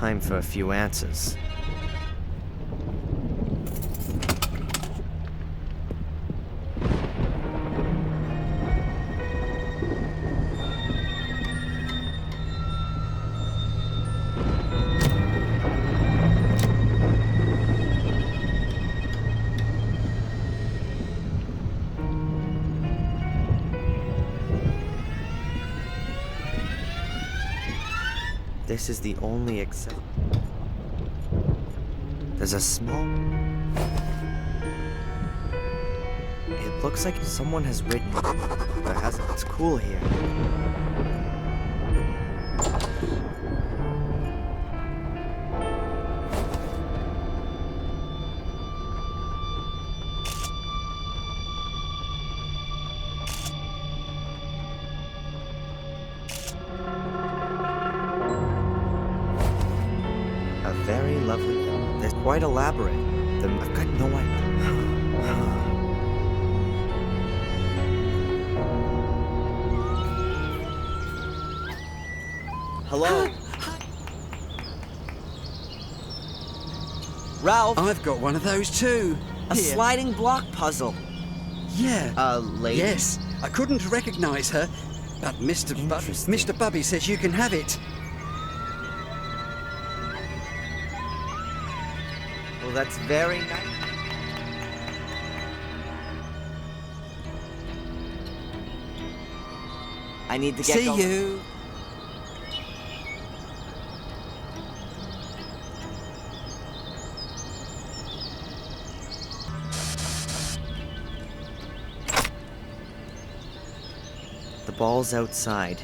Time for a few answers. This is the only except. There's a small. It looks like someone has written. But it hasn't. It's cool here. Very lovely. They're quite elaborate. I've got no idea. Hello? Ralph? I've got one of those too. A sliding block puzzle. Yeah. Lady? Yes. I couldn't recognize her, but Mr. Bubby says you can have it. Well, that's very nice. I need to get See going. you. The ball's outside.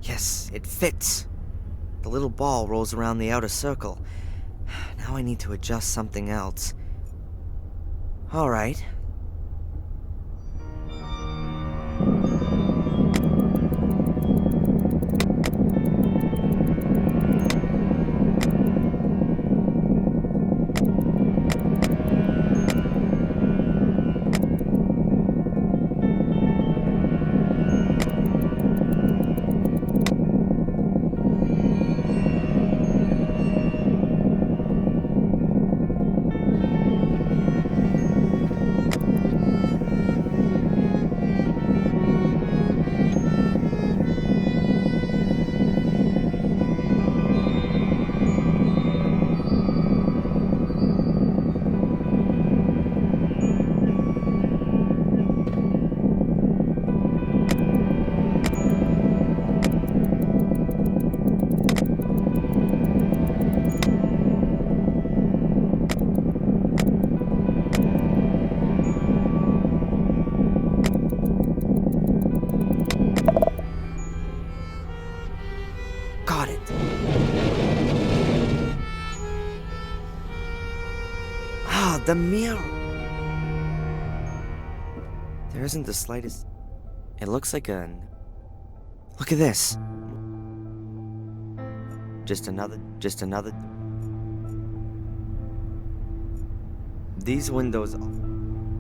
Yes, it fits. The little ball rolls around the outer circle. Now I need to adjust something else. All right. Got it. Ah, the mirror. There isn't the slightest. It looks like a. Look at this. Just another. These windows are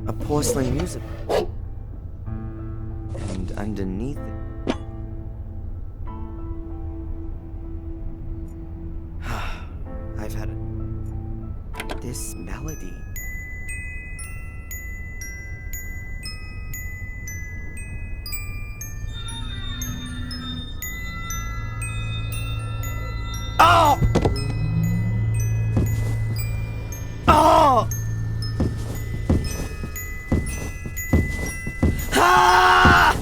a porcelain music. And underneath it. I've had this melody. Oh! Oh! Ah!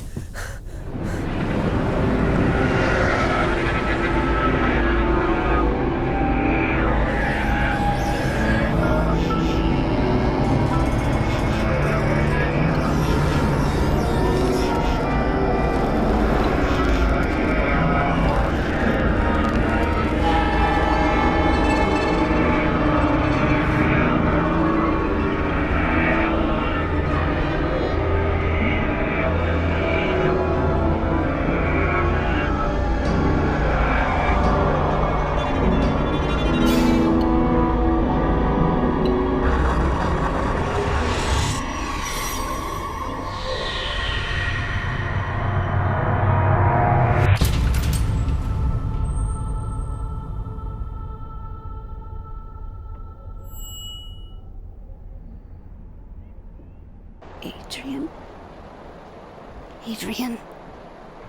Adrian,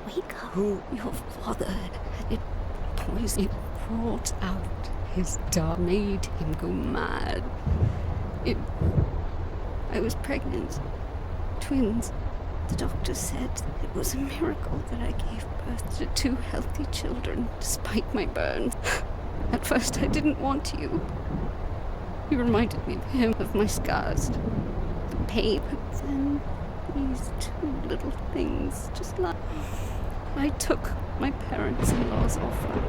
wake up. Who? Your father had it poisoned. It brought out his dog, made him go mad. I was pregnant. Twins. The doctor said it was a miracle that I gave birth to 2 healthy children, despite my burns. At first, I didn't want you. You reminded me of him, of my scars, the pain. But then, these 2 little things, just like... I took my parents-in-law's offer.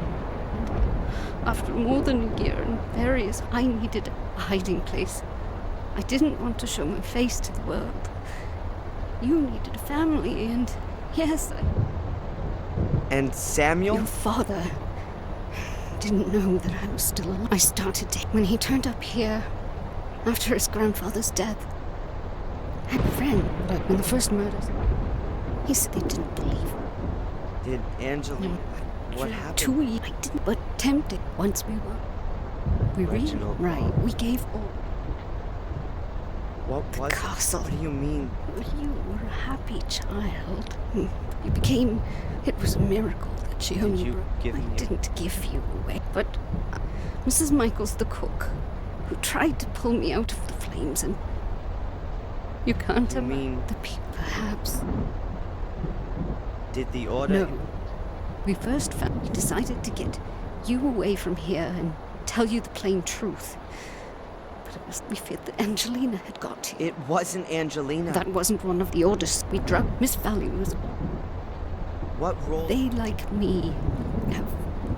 After more than a year and various, I needed a hiding place. I didn't want to show my face to the world. You needed a family, and yes, And Samuel? Your father didn't know that I was still alive. I started when he turned up here after his grandfather's death. I had a friend, but when the first murders, he said they didn't believe. Did Angelina... No. What happened? 2 years. I didn't, but tempted once we were. Reginald. Right. We gave all. What was castle. What do you mean? You were a happy child. You became... It was a miracle that she only... you give me I didn't give you away. But Mrs. Michaels, the cook, who tried to pull me out of the flames, and... You can't You mean... The people, perhaps. Did the order... No. We first found... We decided to get you away from here and tell you the plain truth. But it was... We feared that Angelina had got to you. It wasn't Angelina. That wasn't one of the orders. We drugged Miss Valley was... What role... They, like me, have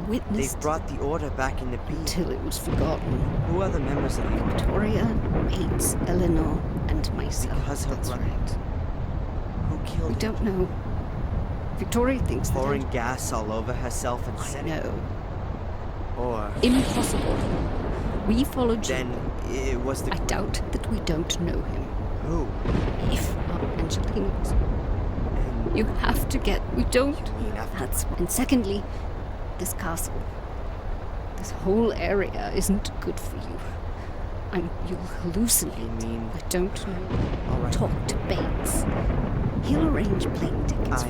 witnessed... They brought the order back into being. Until it was forgotten. Who are the members of the order? Victoria, Bates, Eleanor, and myself. Because her That's brother... right. Who killed We him? don't know. Victoria thinks that... Pouring gas all over herself and I setting... know. Or... Impossible. We followed you. Then it was the... I doubt that we don't know him. Who? If Angelina was... And You have to get... We don't... you mean after... That's... And secondly, this castle. This whole area isn't good for you. You'll hallucinate. You mean... I don't know. All right. Talk to Bates. He'll arrange plane tickets.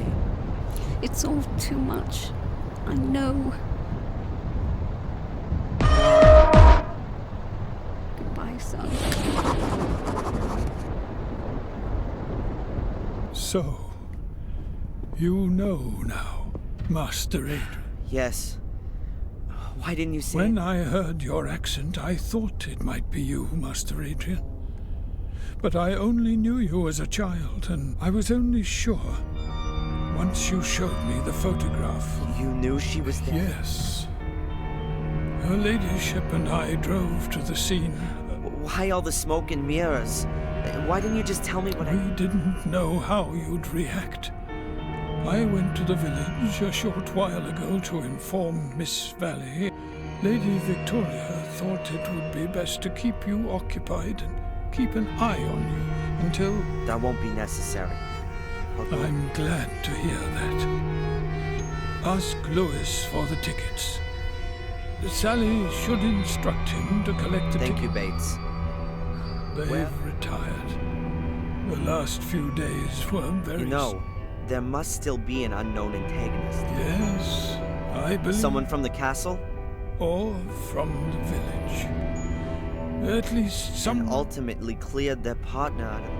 It's all too much. I know. Goodbye, son. So, you know now, Master Adrian. Yes. Why didn't you say... When I heard your accent, I thought it might be you, Master Adrian. But I only knew you as a child, and I was only sure once you showed me the photograph. You knew she was there? Yes. Her ladyship and I drove to the scene. Why all the smoke and mirrors? Why didn't you just tell me what We didn't know how you'd react. I went to the village a short while ago to inform Miss Valley. Lady Victoria thought it would be best to keep you occupied and keep an eye on you until... That won't be necessary. I'm glad to hear that. Ask Lewis for the tickets. Sally should instruct him to collect the tickets. Thank you, Bates. They've retired. The last few days were very... You know, there must still be an unknown antagonist. Yes, I believe... Someone from the castle? Or from the village. At least some... Ultimately cleared their partner out of...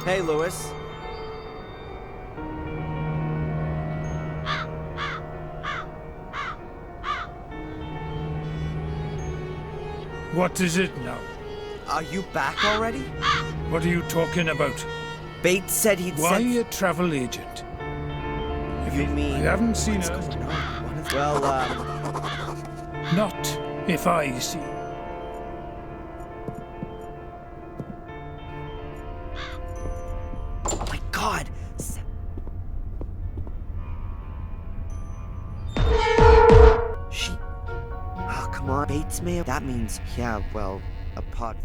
Hey, Lewis. What is it now? Are you back already? What are you talking about? Bates said he'd Why sent... a travel agent? You mean... I haven't seen What's her. going on? What is... Well, Not if I see. Bates may have... That means, yeah, well, apart...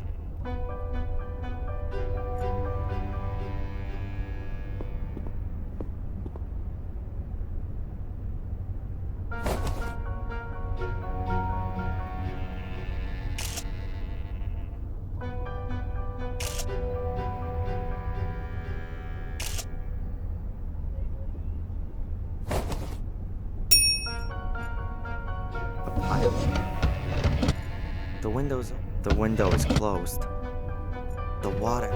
The window is closed. The water.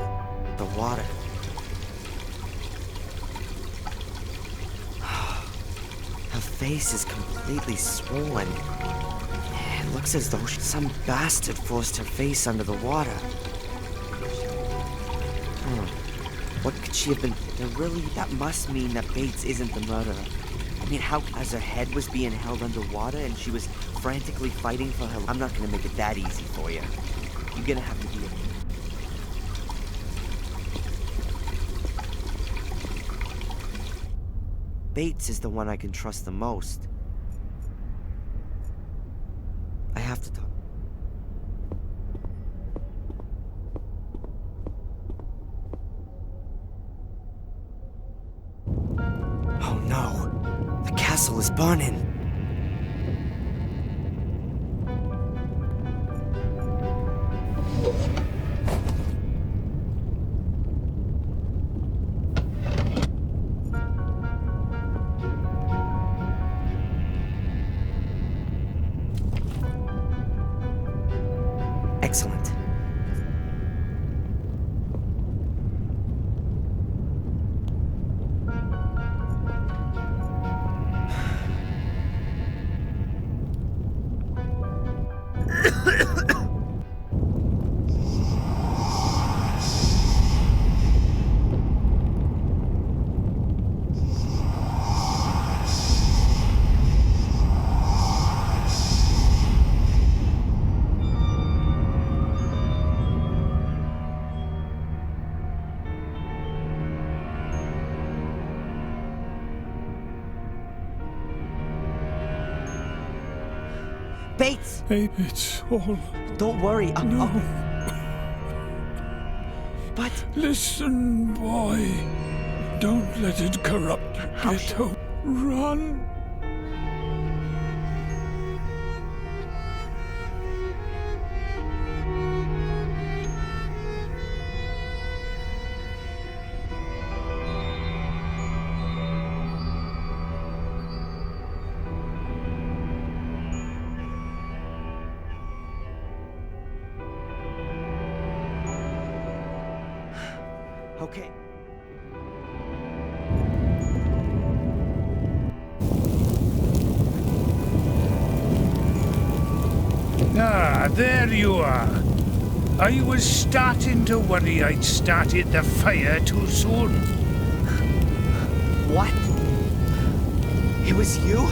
Her face is completely swollen. It looks as though some bastard forced her face under the water. What could she have been? That must mean that Bates isn't the murderer. I mean, how, as her head was being held underwater and she was frantically fighting for her... I'm not gonna make it that easy for you. You're gonna have to be Bates is the one I can trust the most. I have to talk. Oh no! The castle is burning! Excellent. Bates! It's all... Don't worry, No. But... Listen, boy. Don't let it corrupt you. Get home. Run. Okay. Ah, there you are. I was starting to worry I'd started the fire too soon. What? It was you?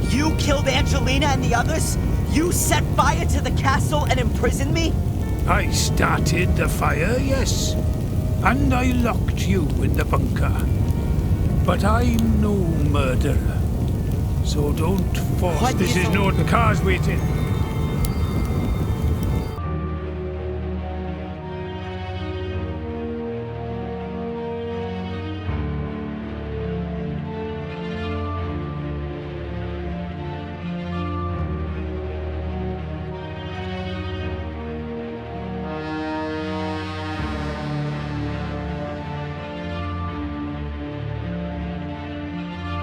You killed Angelina and the others? You set fire to the castle and imprisoned me? I started the fire, yes. And I locked you in the bunker. But I'm no murderer. So don't force. What This is is no car's waiting.